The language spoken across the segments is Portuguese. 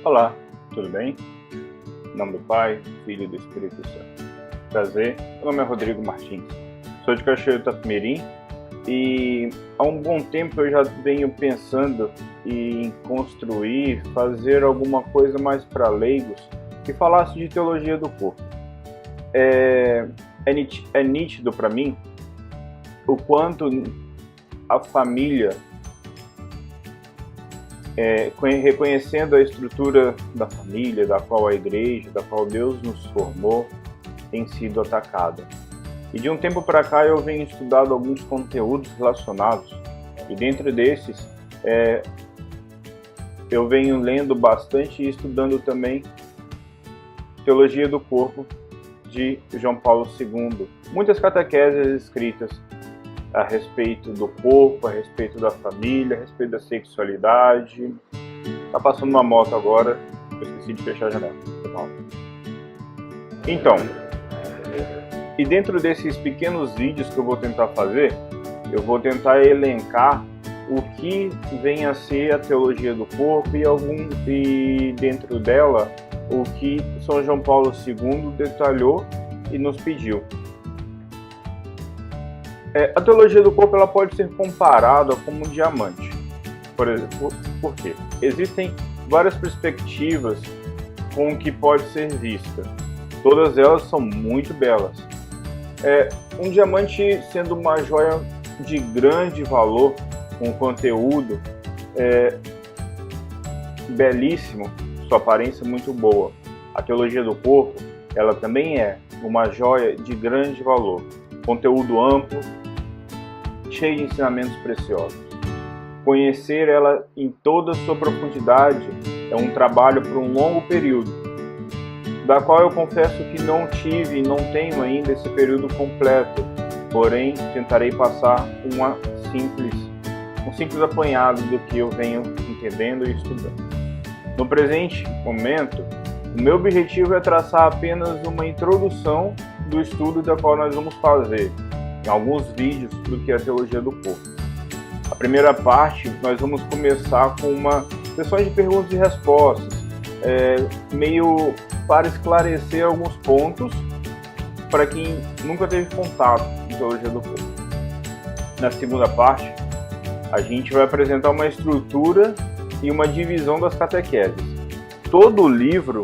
Olá, tudo bem? Em nome do Pai, do Filho e do Espírito Santo. Prazer, meu nome é Rodrigo Martins. Sou de Cachoeiro do Itapemirim e há um bom tempo eu já venho pensando em construir, fazer alguma coisa mais para leigos que falasse de teologia do corpo. É nítido para mim o quanto a família, reconhecendo a estrutura da família, da qual a igreja, da qual Deus nos formou, tem sido atacada. E de um tempo para cá eu venho estudando alguns conteúdos relacionados, e dentro desses eu venho lendo bastante e estudando também Teologia do Corpo de João Paulo II. Muitas catequeses escritas a respeito do corpo, a respeito da família, a respeito da sexualidade. Tá passando uma moto agora, eu esqueci de fechar a janela. Então, e dentro desses pequenos vídeos que eu vou tentar fazer, eu vou tentar elencar o que vem a ser a teologia do corpo e dentro dela o que São João Paulo II detalhou e nos pediu. A teologia do corpo ela pode ser comparada como um diamante. Por exemplo, por quê? Existem várias perspectivas com que pode ser vista. Todas elas são muito belas. Um diamante sendo uma joia de grande valor, com conteúdo belíssimo, sua aparência muito boa. A teologia do corpo, ela também é uma joia de grande valor, conteúdo amplo, cheio de ensinamentos preciosos. Conhecer ela em toda a sua profundidade é um trabalho por um longo período, da qual eu confesso que não tive e não tenho ainda esse período completo, porém tentarei passar um simples apanhado do que eu venho entendendo e estudando. No presente momento, o meu objetivo é traçar apenas uma introdução do estudo da qual nós vamos fazer em alguns vídeos do que é a teologia do corpo. A primeira parte, nós vamos começar com uma sessão de perguntas e respostas, meio para esclarecer alguns pontos para quem nunca teve contato com teologia do corpo. Na segunda parte, a gente vai apresentar uma estrutura e uma divisão das catequeses. Todo o livro,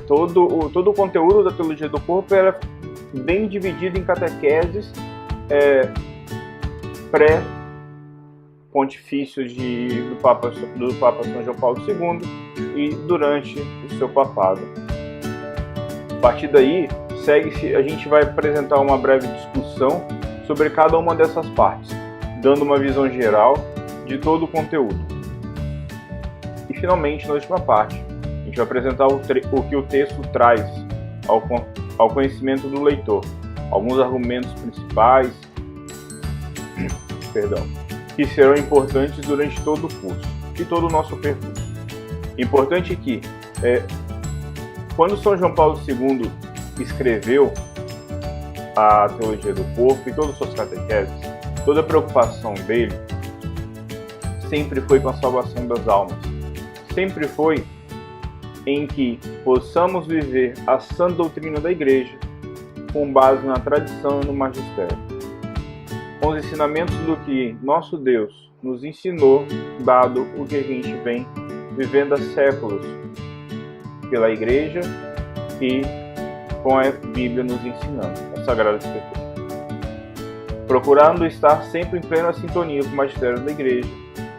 todo o conteúdo da teologia do corpo era bem dividido em catequeses pré-pontifícios do Papa São João Paulo II e durante o seu papado. A partir daí, a gente vai apresentar uma breve discussão sobre cada uma dessas partes, dando uma visão geral de todo o conteúdo. E finalmente, na última parte, a gente vai apresentar o que o texto traz ao conhecimento do leitor, alguns argumentos principais, que serão importantes durante todo o curso e todo o nosso percurso. Importante que, quando São João Paulo II escreveu a teologia do corpo e todas as suas catequeses, toda a preocupação dele sempre foi com a salvação das almas. Sempre foi em que possamos viver a sã doutrina da Igreja com base na tradição e no magistério, com os ensinamentos do que nosso Deus nos ensinou, dado o que a gente vem vivendo há séculos pela Igreja e com a Bíblia nos ensinando, a Sagrada Escritura. Procurando estar sempre em plena sintonia com o magistério da Igreja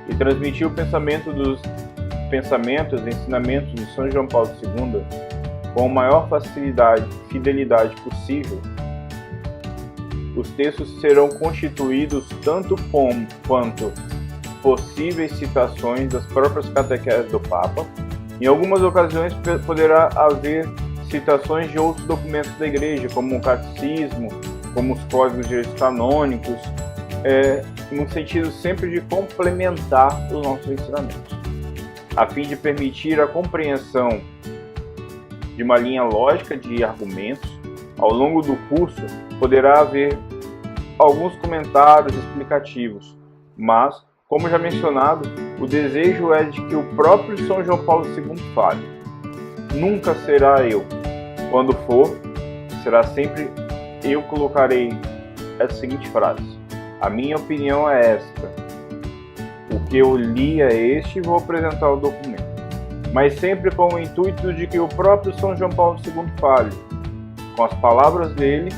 e transmitir o pensamento e ensinamentos de São João Paulo II com a maior facilidade e fidelidade possível, os textos serão constituídos tanto quanto possíveis citações das próprias catequeses do Papa. Em algumas ocasiões poderá haver citações de outros documentos da Igreja, como o Catecismo, como os Códigos de Direitos Canônicos, no sentido sempre de complementar os nossos ensinamentos, a fim de permitir a compreensão de uma linha lógica de argumentos. Ao longo do curso, poderá haver alguns comentários explicativos, mas, como já mencionado, o desejo é de que o próprio São João Paulo II fale. Nunca será eu. Quando for, será sempre eu colocarei essa seguinte frase: a minha opinião é esta. O que eu li é este e vou apresentar o documento. Mas sempre com o intuito de que o próprio São João Paulo II fale, com as palavras dele,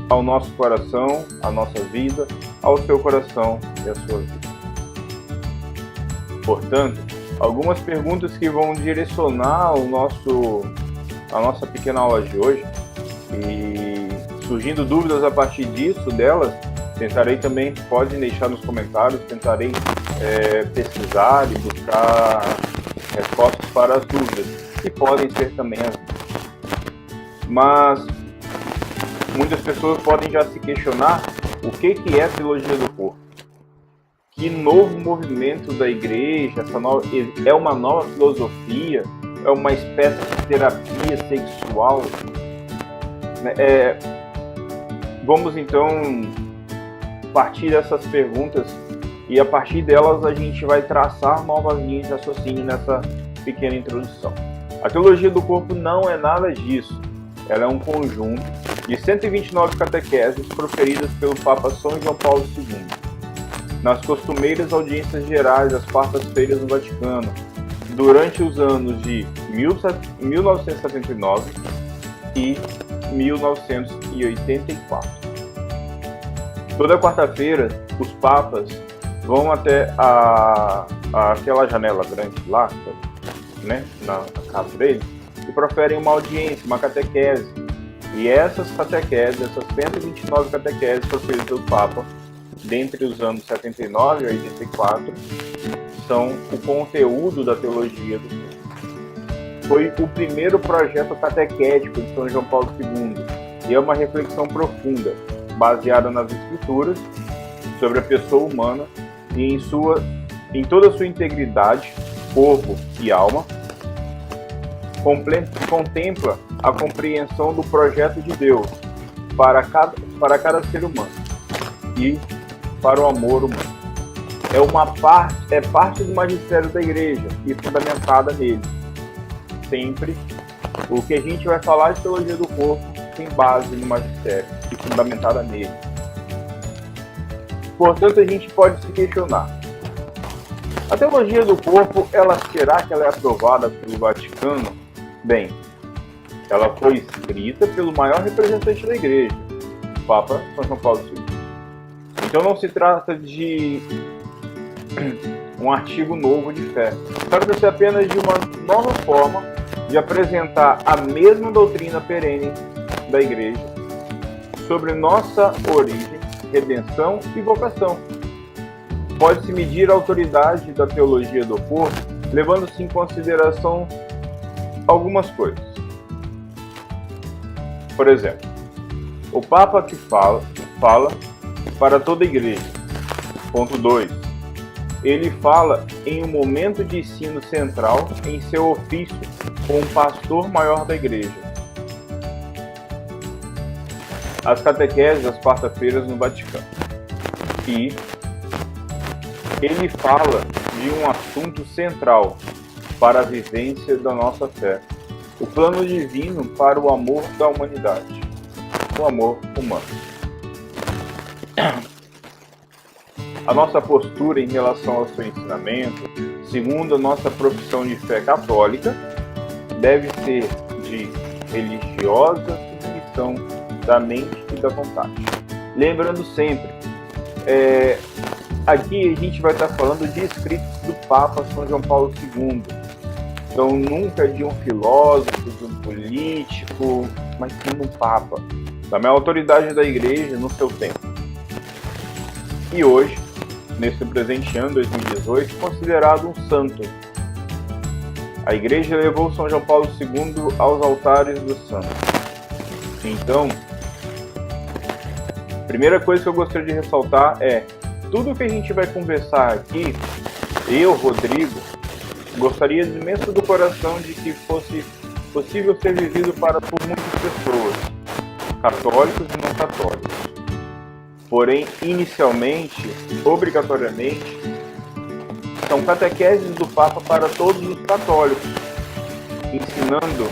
ao nosso coração, à nossa vida, ao seu coração e à sua vida. Portanto, algumas perguntas que vão direcionar a nossa pequena aula de hoje, e surgindo dúvidas a partir delas, tentarei também, podem deixar nos comentários, tentarei pesquisar e buscar respostas para as dúvidas, que podem ser também as minhas. Mas muitas pessoas podem já se questionar o que é a teologia do corpo. Que novo movimento da igreja, é uma nova filosofia, é uma espécie de terapia sexual? Vamos então partir dessas perguntas e a partir delas a gente vai traçar novas linhas de raciocínio nessa pequena introdução. A teologia do corpo não é nada disso. Ela é um conjunto de 129 catequeses proferidas pelo Papa São João Paulo II, nas costumeiras audiências gerais das quartas-feiras no Vaticano, durante os anos de 1979 e 1984. Toda quarta-feira, os papas vão até aquela janela grande lá, né, na casa dele, e proferem uma audiência, uma catequese. E essas catequeses, essas 129 catequeses proferidas pelo Papa, dentre os anos 79 e 84, são o conteúdo da teologia do corpo. Foi o primeiro projeto catequético de São João Paulo II e é uma reflexão profunda, baseada nas Escrituras, sobre a pessoa humana e em toda a sua integridade, corpo e alma. Contempla a compreensão do projeto de Deus para cada ser humano e para o amor humano. É parte do magistério da igreja e fundamentada nele. Sempre o que a gente vai falar de teologia do corpo tem base no magistério e fundamentada nele. Portanto, a gente pode se questionar: a teologia do corpo, será que ela é aprovada pelo Vaticano? Bem, ela foi escrita pelo maior representante da igreja, o Papa São João Paulo II. Então não se trata de um artigo novo de fé. Trata-se apenas de uma nova forma de apresentar a mesma doutrina perene da igreja sobre nossa origem, redenção e vocação. Pode-se medir a autoridade da teologia do corpo levando-se em consideração algumas coisas. Por exemplo, o Papa que fala para toda a igreja. Ponto 2. Ele fala em um momento de ensino central em seu ofício como pastor maior da igreja. As catequeses das quarta-feiras no Vaticano. E ele fala de um assunto central para a vivência da nossa fé: o plano divino para o amor da humanidade, o amor humano. A nossa postura em relação ao seu ensinamento, segundo a nossa profissão de fé católica, deve ser de religiosa submissão da mente e da vontade. Lembrando sempre, aqui a gente vai estar falando de escritos do Papa São João Paulo II. Então, nunca de um filósofo, de um político, mas sim de um Papa, da maior autoridade da Igreja no seu tempo. E hoje, nesse presente ano, 2018, considerado um santo. A Igreja levou São João Paulo II aos altares dos santos. Então, a primeira coisa que eu gostaria de ressaltar é: tudo que a gente vai conversar aqui, eu, Rodrigo, gostaria de imenso do coração de que fosse possível ser vivido por muitas pessoas, católicos e não católicos. Porém, inicialmente, obrigatoriamente, São catequeses do Papa para todos os católicos, ensinando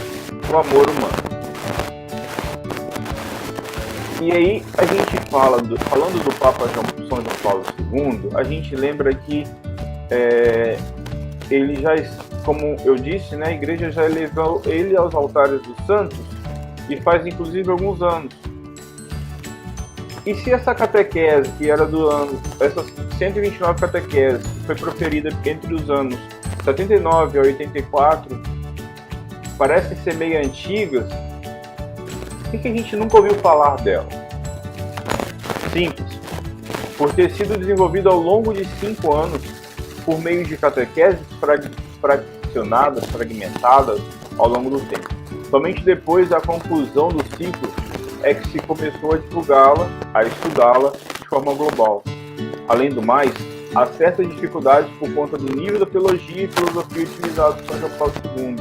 o amor humano. E aí a gente falando do Papa São João Paulo II, a gente lembra que ele já, como eu disse, né, a Igreja já elevou ele aos altares dos santos e faz inclusive alguns anos. E se essa catequese, que era do ano, essas 129 catequeses, foi proferida entre os anos 79 a 84, parecem ser meio antigas, por que a gente nunca ouviu falar dela? Simples. Por ter sido desenvolvida ao longo de 5 anos, por meio de catequeses fraccionadas, fragmentadas ao longo do tempo. Somente depois da conclusão do ciclo é que se começou a divulgá-la, a estudá-la de forma global. Além do mais, há certas dificuldades por conta do nível da teologia e filosofia utilizados por São João Paulo II.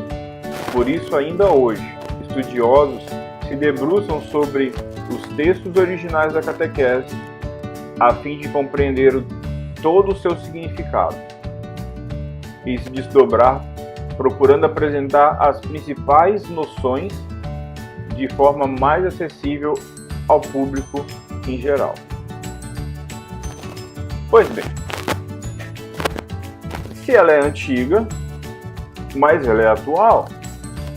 Por isso, ainda hoje, estudiosos se debruçam sobre os textos originais da catequese, a fim de compreender todo o seu significado e se desdobrar, procurando apresentar as principais noções de forma mais acessível ao público em geral. Pois bem, se ela é antiga, mas ela é atual,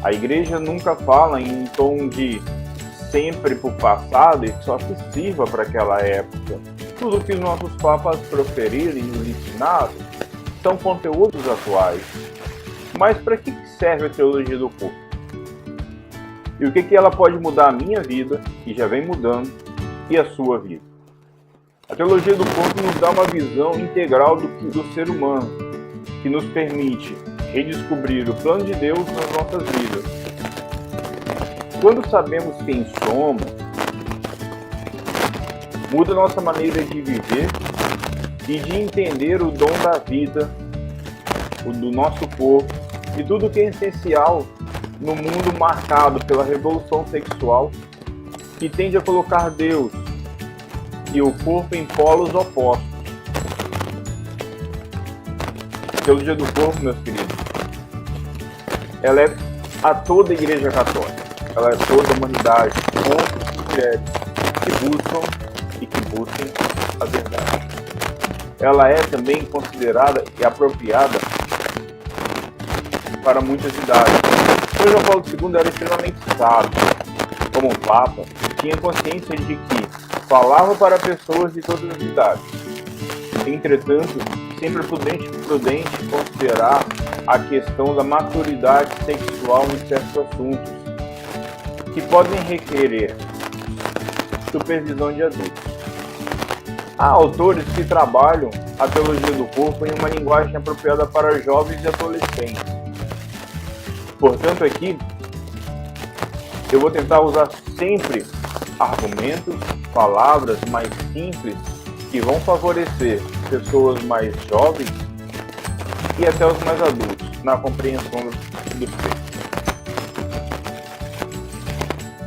a Igreja nunca fala em tom de sempre para o passado e que só se sirva para aquela época. Tudo que os nossos papas proferirem e nos ensinaram são conteúdos atuais. Mas para que serve a teologia do corpo? E o que ela pode mudar a minha vida, que já vem mudando, e a sua vida? A teologia do corpo nos dá uma visão integral do ser humano, que nos permite redescobrir o plano de Deus nas nossas vidas. Quando sabemos quem somos, muda nossa maneira de viver e de entender o dom da vida, o do nosso corpo e tudo que é essencial no mundo marcado pela revolução sexual que tende a colocar Deus e o corpo em polos opostos. A teologia do corpo, meus queridos, ela é a toda a Igreja Católica, ela é toda a humanidade, homens e mulheres que buscam e que busquem a verdade. Ela é também considerada e apropriada para muitas idades. São João Paulo II era extremamente sábio. Como Papa, tinha consciência de que falava para pessoas de todas as idades. Entretanto, sempre prudente considerar a questão da maturidade sexual em certos assuntos, que podem requerer supervisão de adultos. Há autores que trabalham a teologia do corpo em uma linguagem apropriada para jovens e adolescentes. Portanto, aqui eu vou tentar usar sempre argumentos, palavras mais simples que vão favorecer pessoas mais jovens e até os mais adultos na compreensão dos textos.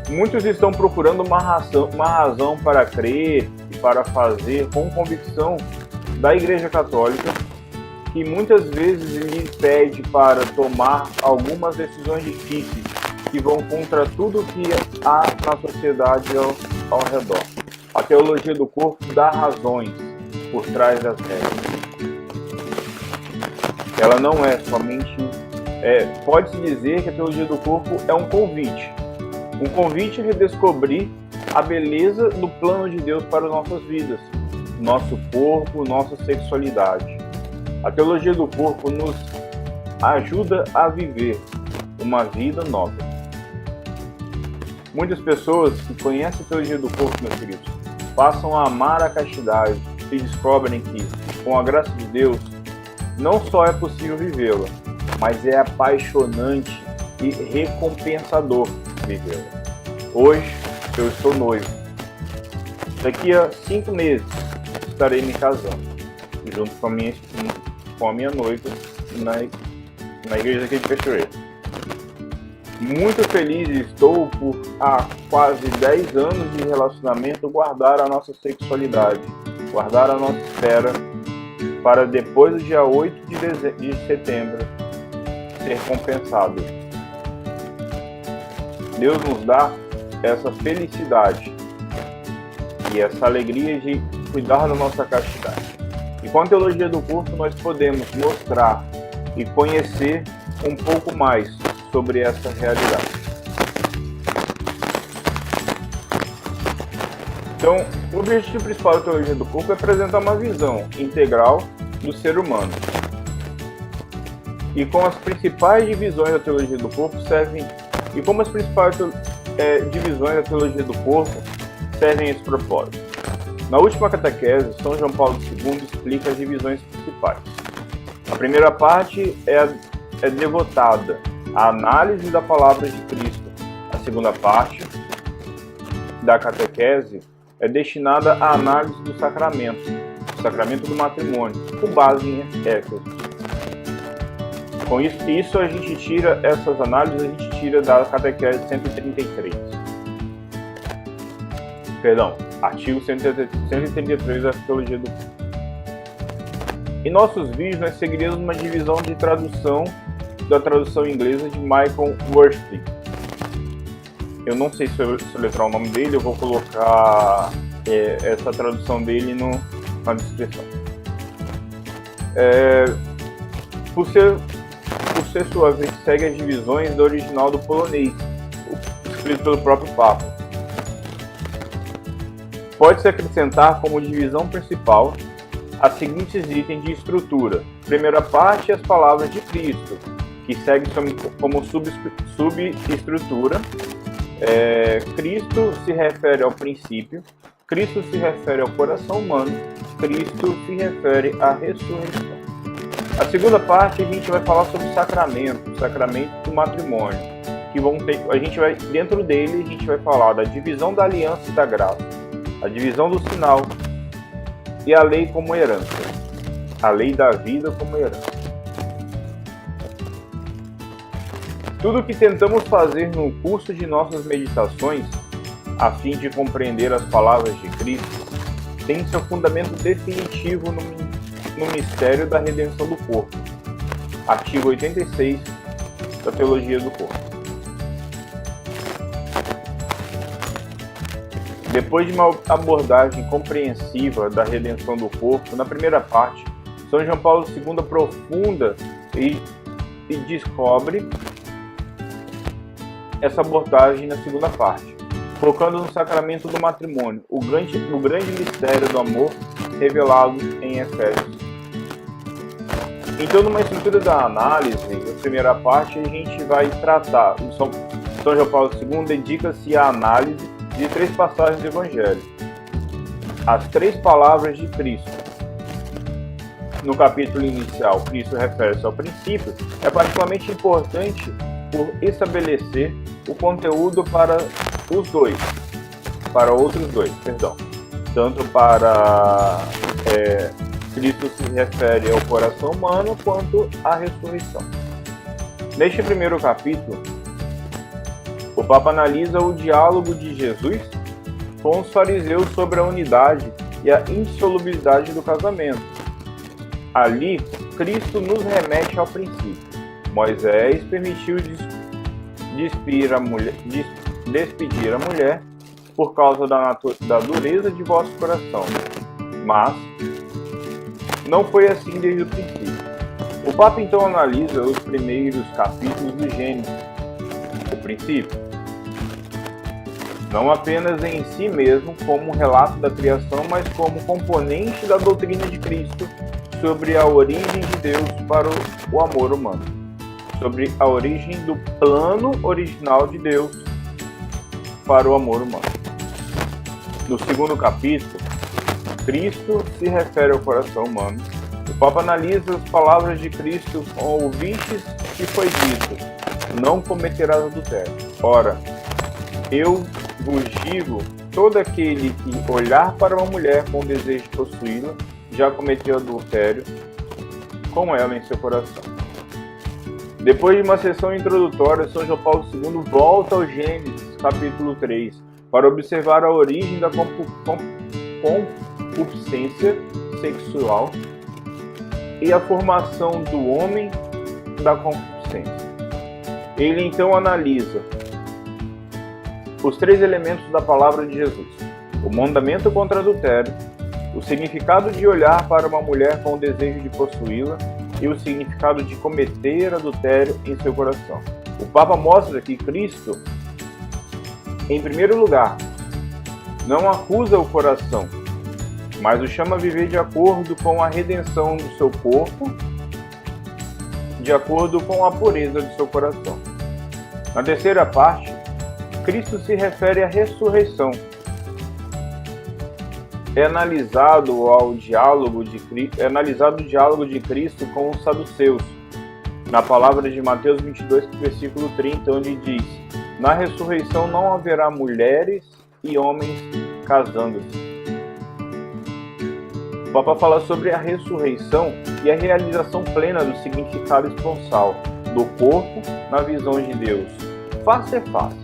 Muitos estão procurando uma razão para crer e para fazer com convicção da Igreja Católica, que muitas vezes lhe pede para tomar algumas decisões difíceis que vão contra tudo que há na sociedade ao redor. A teologia do corpo dá razões por trás das regras. Ela não é somente... pode-se dizer que a teologia do corpo é um convite a redescobrir a beleza do plano de Deus para nossas vidas, nosso corpo, nossa sexualidade. A teologia do corpo nos ajuda a viver uma vida nova. Muitas pessoas que conhecem a teologia do corpo, meus queridos, passam a amar a castidade e descobrem que, com a graça de Deus, não só é possível vivê-la, mas é apaixonante e recompensador vivê-la. Hoje eu estou noivo. Daqui a 5 meses estarei me casando, junto com a minha noiva na igreja aqui de Cachoeira. Muito feliz estou por há quase 10 anos de relacionamento guardar a nossa sexualidade, guardar a nossa esfera para depois do dia 8 de setembro ser compensado. Deus nos dá essa felicidade e essa alegria de cuidar da nossa castidade. E com a teologia do corpo nós podemos mostrar e conhecer um pouco mais sobre essa realidade. Então, o objetivo principal da teologia do corpo é apresentar uma visão integral do ser humano. E com as principais divisões da teologia do corpo servem servem esse propósito. Na última catequese, São João Paulo II explica as divisões principais. A primeira parte é devotada à análise da palavra de Cristo. A segunda parte da catequese é destinada à análise do sacramento do matrimônio, com base em Éfeso. Com isso a gente tira essas análises, a gente tira da catequese 133. Perdão, artigo 133 da Teologia do Corpo. Em nossos vídeos, nós seguiremos uma divisão de tradução da tradução inglesa de Michael Worsley. Eu não sei se eu soletrar o nome dele, eu vou colocar essa tradução dele na descrição. Por ser suave, segue as divisões do original do polonês, escrito pelo próprio Papa. Pode-se acrescentar como divisão principal as seguintes itens de estrutura. Primeira parte, as palavras de Cristo, que segue como subestrutura. Cristo se refere ao princípio, Cristo se refere ao coração humano, Cristo se refere à ressurreição. A segunda parte a gente vai falar sobre o sacramento do matrimônio, dentro dele a gente vai falar da divisão da aliança e da graça, a divisão do sinal e a lei como herança, a lei da vida como herança. Tudo o que tentamos fazer no curso de nossas meditações, a fim de compreender as palavras de Cristo, tem seu fundamento definitivo no mistério da redenção do corpo. Artigo 86 da Teologia do Corpo. Depois de uma abordagem compreensiva da redenção do corpo, na primeira parte, São João Paulo II aprofunda e descobre essa abordagem na segunda parte, focando no sacramento do matrimônio, o grande mistério do amor revelado em Efésios. Então, numa estrutura da análise, na primeira parte, a gente vai tratar, São João Paulo II dedica-se à análise de 3 passagens do Evangelho. As 3 palavras de Cristo. No capítulo inicial, Cristo refere-se ao princípio, é particularmente importante por estabelecer o conteúdo para outros dois, tanto para Cristo se refere ao coração humano quanto à ressurreição. Neste primeiro capítulo, o Papa analisa o diálogo de Jesus com os fariseus sobre a unidade e a insolubilidade do casamento. Ali, Cristo nos remete ao princípio. Moisés permitiu despedir a mulher por causa da dureza de vosso coração, mas não foi assim desde o princípio. O Papa então analisa os primeiros capítulos do Gênesis, o princípio, não apenas em si mesmo como relato da criação, mas como componente da doutrina de Cristo sobre a origem de Deus para o amor humano, sobre a origem do plano original de Deus para o amor humano. No segundo capítulo, Cristo se refere ao coração humano. O Papa analisa as palavras de Cristo com ouvistes que foi dito: não cometerás adultério. Ora, eu vos digo, todo aquele que olhar para uma mulher com desejo de possuí-la, já cometeu adultério com ela em seu coração. Depois de uma sessão introdutória, São João Paulo II volta ao Gênesis, capítulo 3, para observar a origem da concupiscência sexual e a formação do homem da concupiscência. Ele então analisa os 3 elementos da palavra de Jesus: o mandamento contra adultério, o significado de olhar para uma mulher com o desejo de possuí-la e o significado de cometer adultério em seu coração. O Papa mostra que Cristo, em primeiro lugar, não acusa o coração, mas o chama a viver de acordo com a redenção do seu corpo, de acordo com a pureza do seu coração. Na terceira parte, Cristo se refere à ressurreição. É analisado o diálogo de Cristo com os saduceus, na palavra de Mateus 22, versículo 30, onde diz: na ressurreição não haverá mulheres e homens casando-se. O Papa fala sobre a ressurreição e a realização plena do significado esponsal do corpo na visão de Deus. Face a face.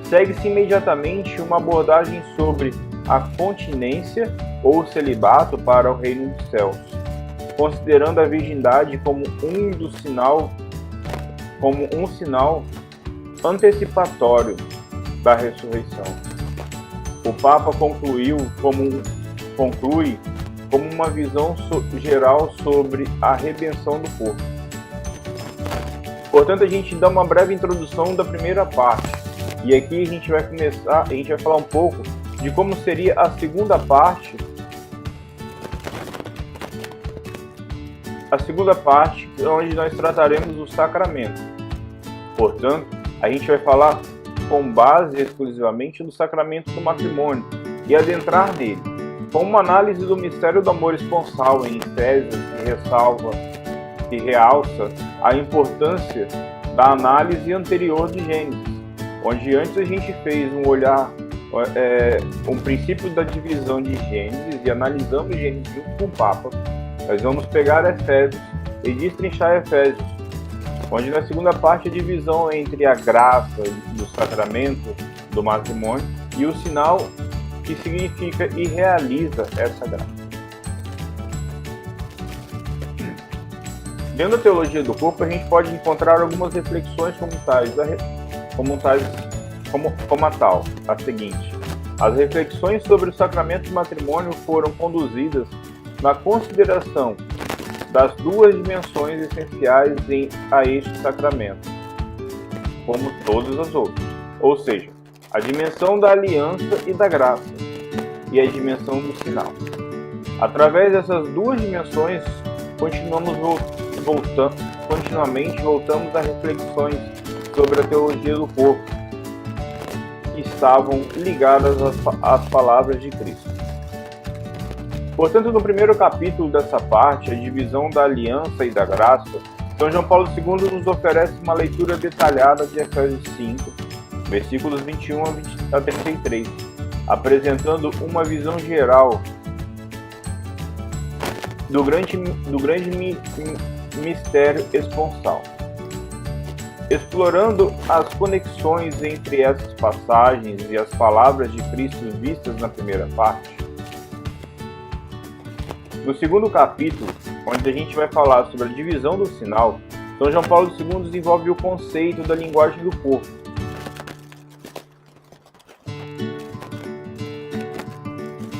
Segue-se imediatamente uma abordagem sobre a continência ou celibato para o reino dos céus, considerando a virgindade como um sinal antecipatório da ressurreição. O Papa conclui como uma visão geral sobre a redenção do corpo. Portanto, a gente dá uma breve introdução da primeira parte, e aqui a gente vai falar um pouco de como seria a segunda parte. A segunda parte, onde nós trataremos o sacramento. Portanto, a gente vai falar com base exclusivamente no sacramento do matrimônio e adentrar nele, com uma análise do mistério do amor esponsal em Efésios, que realça a importância da análise anterior de Gênesis, onde antes a gente fez um princípio da divisão de Gênesis e analisamos Gênesis junto com o Papa. Nós vamos pegar Efésios e destrinchar Efésios, onde na segunda parte a divisão entre a graça do sacramento do matrimônio e o sinal que significa e realiza essa graça. Dentro da teologia do corpo, a gente pode encontrar algumas reflexões como a tal, a seguinte: as reflexões sobre o sacramento do matrimônio foram conduzidas na consideração das 2 dimensões essenciais a este sacramento, como todas as outras, ou seja, a dimensão da aliança e da graça, e a dimensão do sinal. Através dessas 2 dimensões, continuamente voltamos a reflexões sobre a teologia do corpo, que estavam ligadas às palavras de Cristo. Portanto, no primeiro capítulo dessa parte, a divisão da aliança e da graça, São João Paulo II nos oferece uma leitura detalhada de Efésios 5, versículos 21 a 33, apresentando uma visão geral do grande mistério esponsal. Explorando as conexões entre essas passagens e as palavras de Cristo vistas na primeira parte, no segundo capítulo, onde a gente vai falar sobre a divisão do sinal, São João Paulo II desenvolve o conceito da linguagem do corpo.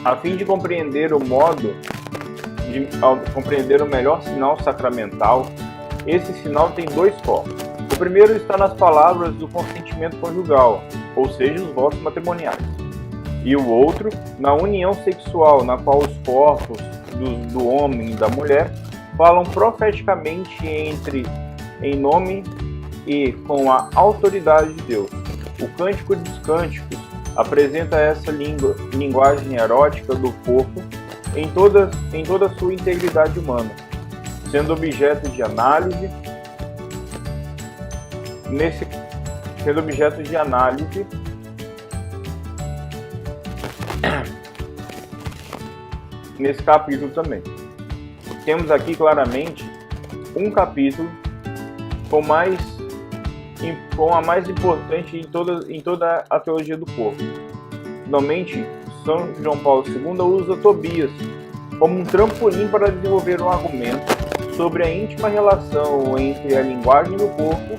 A fim de compreender o melhor sinal sacramental, esse sinal tem 2 focos. O primeiro está nas palavras do consentimento conjugal, ou seja, os votos matrimoniais. E o outro, na união sexual, na qual os corpos do homem e da mulher falam profeticamente em nome e com a autoridade de Deus. O Cântico dos Cânticos apresenta essa linguagem erótica do corpo em toda a sua integridade humana, sendo objeto de análise nesse capítulo também. Temos aqui claramente um capítulo com a mais importante em toda a teologia do corpo. Finalmente, São João Paulo II usa Tobias como um trampolim para desenvolver um argumento sobre a íntima relação entre a linguagem do corpo,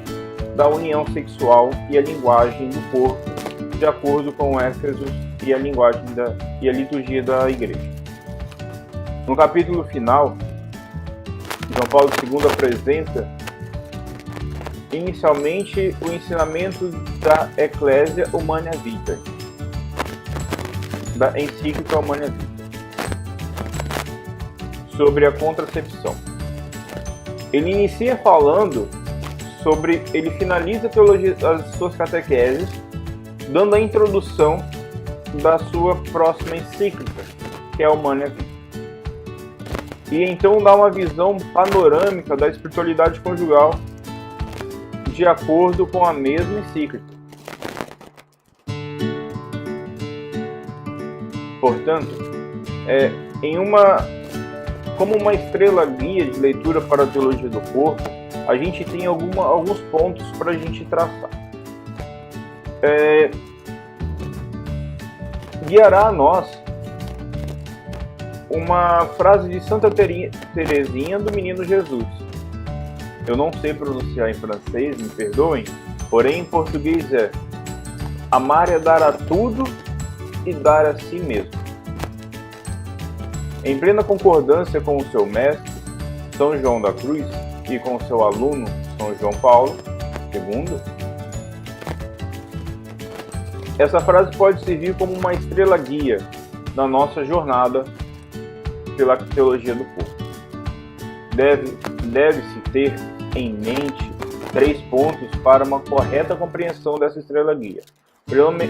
da união sexual e a linguagem do corpo, de acordo com Éfesos e a linguagem e a liturgia da Igreja. No capítulo final, João Paulo II apresenta inicialmente o ensinamento da Ecclesia Humanae Vitae, da encíclica Humanae Vitae, sobre a contracepção. Ele inicia falando sobre, ele finaliza a teologia das suas catequeses, dando a introdução da sua próxima encíclica, que é a Humanae Vitae. E então dá uma visão panorâmica da espiritualidade conjugal de acordo com a mesma encíclica. Portanto, como uma estrela guia de leitura para a teologia do corpo, a gente tem alguns pontos para a gente traçar. Guiará a nós uma frase de Santa Teresinha do Menino Jesus. Eu não sei pronunciar em francês, me perdoem, porém em português é: amar é dar a tudo e dar a si mesmo. Em plena concordância com o seu mestre, São João da Cruz, e com o seu aluno, São João Paulo II, essa frase pode servir como uma estrela guia na nossa jornada pela teologia do corpo. Deve-se ter em mente 3 pontos para uma correta compreensão dessa estrela guia.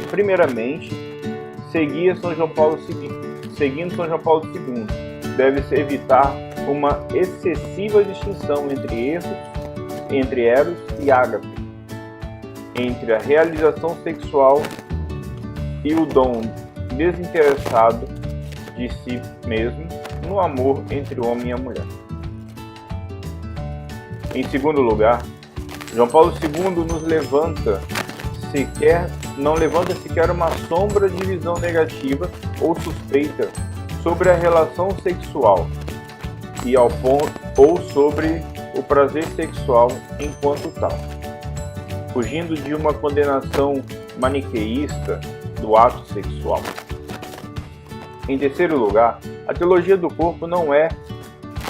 Primeiramente, seguindo São João Paulo II, deve-se evitar uma excessiva distinção entre eros e ágape, entre a realização sexual e o dom desinteressado de si mesmo no amor entre o homem e a mulher. Em segundo lugar, João Paulo II não levanta sequer uma sombra de visão negativa ou suspeita sobre a relação sexual ou sobre o prazer sexual enquanto tal, fugindo de uma condenação maniqueísta do ato sexual. Em terceiro lugar, a teologia do corpo não é,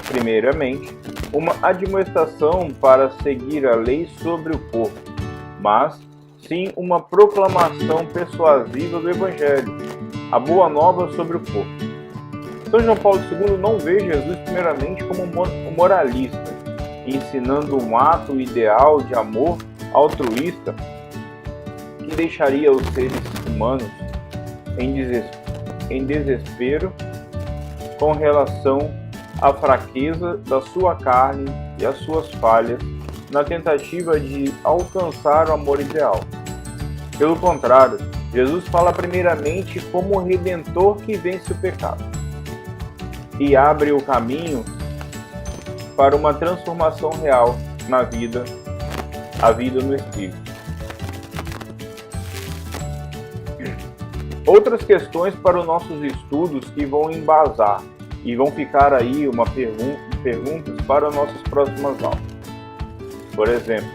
primeiramente, uma admoestação para seguir a lei sobre o corpo, mas sim uma proclamação persuasiva do Evangelho, a boa nova sobre o corpo. São João Paulo II não vê Jesus primeiramente como um moralista, ensinando um ato ideal de amor altruísta que deixaria os seres humanos em desespero com relação à fraqueza da sua carne e às suas falhas na tentativa de alcançar o amor ideal. Pelo contrário, Jesus fala primeiramente como o Redentor que vence o pecado e abre o caminho para uma transformação real na vida, a vida no Espírito. Outras questões para os nossos estudos que vão embasar e vão ficar aí perguntas para as nossas próximas aulas. Por exemplo,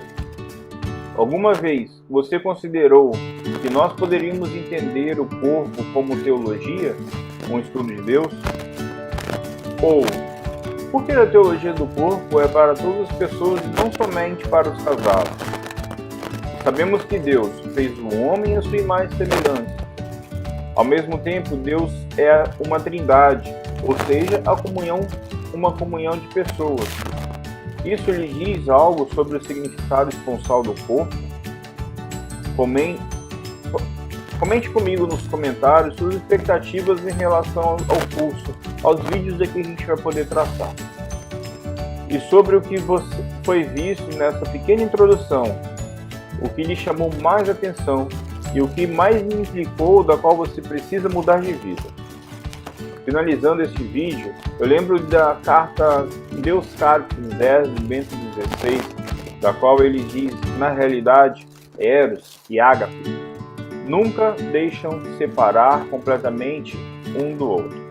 alguma vez você considerou que nós poderíamos entender o corpo como teologia, um estudo de Deus? Ou, por que a teologia do corpo é para todas as pessoas e não somente para os casados? Sabemos que Deus fez o homem à sua imagem e semelhança. Ao mesmo tempo, Deus é uma trindade, ou seja, uma comunhão de pessoas. Isso lhe diz algo sobre o significado esponsal do corpo? Comente comigo nos comentários suas expectativas em relação ao curso, aos vídeos que a gente vai poder traçar. E sobre o que foi visto nessa pequena introdução, o que lhe chamou mais atenção e o que mais lhe implicou, da qual você precisa mudar de vida. Finalizando este vídeo, eu lembro da carta Deus Caritas 10 de Bento XVI, da qual ele diz, na realidade, eros e ágape nunca deixam separar completamente um do outro.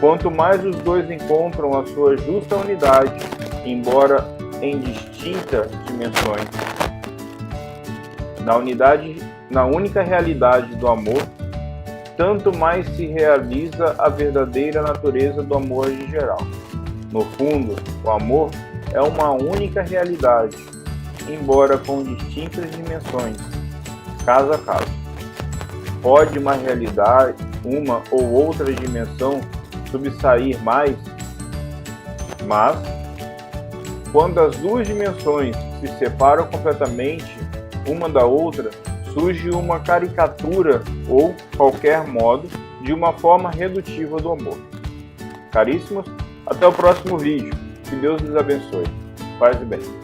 Quanto mais os dois encontram a sua justa unidade, embora em distintas dimensões, na única realidade do amor, tanto mais se realiza a verdadeira natureza do amor em geral. No fundo, o amor é uma única realidade, embora com distintas dimensões, caso a caso. Pode uma realidade, uma ou outra dimensão, subsair mais, mas, quando as duas dimensões se separam completamente uma da outra, surge uma caricatura ou qualquer modo de uma forma redutiva do amor. Caríssimos, até o próximo vídeo. Que Deus nos abençoe. Paz e bem.